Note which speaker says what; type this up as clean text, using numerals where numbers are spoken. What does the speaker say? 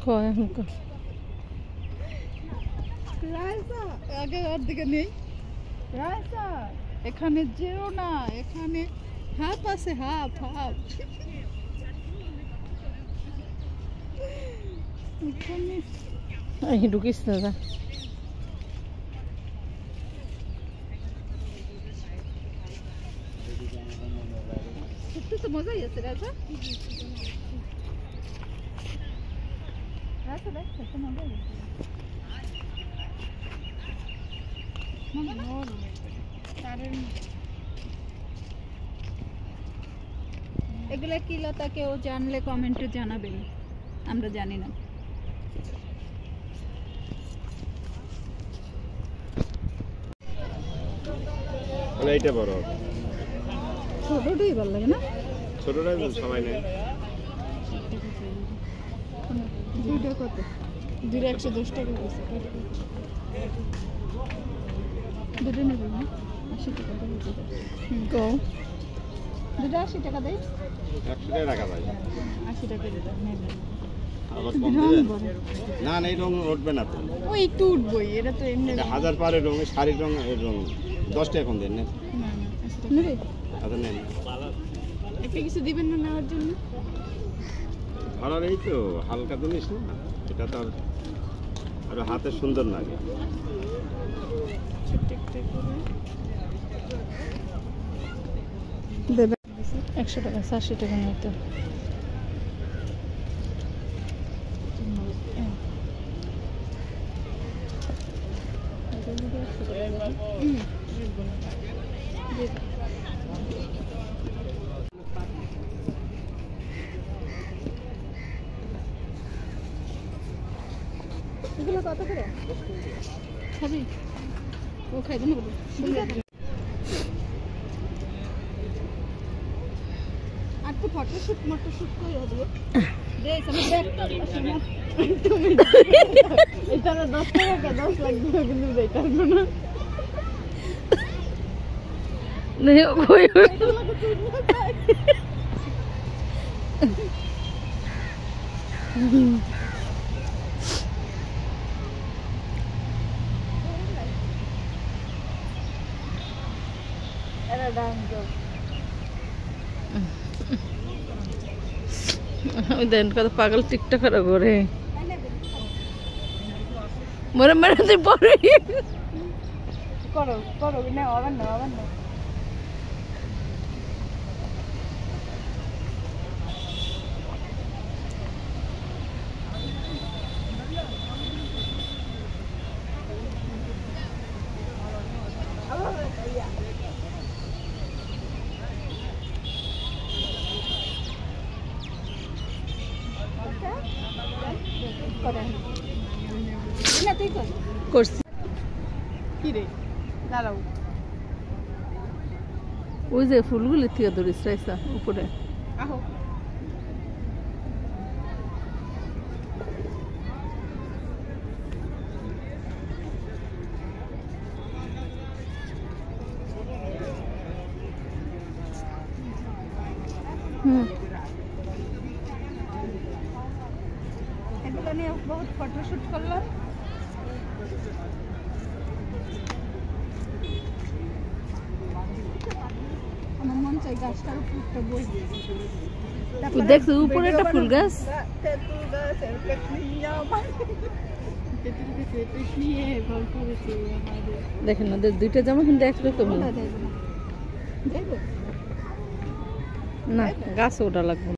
Speaker 1: কয় আমাকে
Speaker 2: রাইসা আগে ওর দিকে নেই রাইসা এখানে যেও না এখানে হাফ আছে হাফ হাফ এখানে
Speaker 1: এই ঢুকিস না যা
Speaker 2: তো মজাই আছে রাইসা রাইসা দেখ কত মজা আছে এগুলা কি লতা কেউ জানলে কমেন্টে জানাবেন আমরা জানি না
Speaker 3: এইটা বড়
Speaker 2: ছোটটাই ভালো লাগে না
Speaker 3: ছোটটাই সবাই নেয়
Speaker 2: দুইটা কত দুইটা 110 টাকা পড়ছে দুটো নেবেন না 80 টাকা
Speaker 1: কো
Speaker 2: দুটো 80 টাকা দেয়
Speaker 3: 100 টাকা রাখা যায়
Speaker 2: 80 টাকা দিতে নেবেন
Speaker 3: আবার কম দিবে না না এই রং উঠবে না তো
Speaker 2: ওই একটু উঠবই এটা তো এমনি
Speaker 3: এটা 1000 পারের রং শাড়ির রং এর রং 10 টাকা কম দেন না
Speaker 2: না না 80 টাকা নেবে
Speaker 3: আদা নেন
Speaker 2: একটা কিছু দিবেন না নেওয়ার জন্য
Speaker 3: ধরার এই তো হালকা জিনিস না এটা তো আর হাতে সুন্দর লাগে
Speaker 2: ছোট্ট একটা করে
Speaker 1: দেবে 100 টাকা 80 টাকা নিতে
Speaker 2: এগুলো কত করে খাবি ও খাইবে না আর তো ফটোশুট মটোশুট করে দেবো দেখ আমি ব্যাগটা তুমি এটা 10 টাকা 10 লাখ দিও কিন্তু দেইতে পারবো না
Speaker 1: नहीं कोई
Speaker 2: এরা ডান্স দাও
Speaker 1: देन का तो पागल टिकटॉक कर गोरे मरे मरे से पड़े
Speaker 2: করো করো না আবার না
Speaker 1: করছি
Speaker 2: কি রে দাঁড়াও
Speaker 1: ওই যে ফুলগুলি থেকে ধরিস রাইসা উপরে
Speaker 2: আহো এগুলো নিয়ে বহুত ফটোশুট করলাম আমার মন চাই গাছটার উপর একটা বই
Speaker 1: দেখছো উপরে একটা ফুল গাছ
Speaker 2: তেঁতুল গাছ নিয়ে গল্প হয়েছে আমাদের
Speaker 1: দেখেন না দুইটা জামা কিন্তু একরকম
Speaker 2: দেখবো
Speaker 1: না গাছ ওটা লাগবে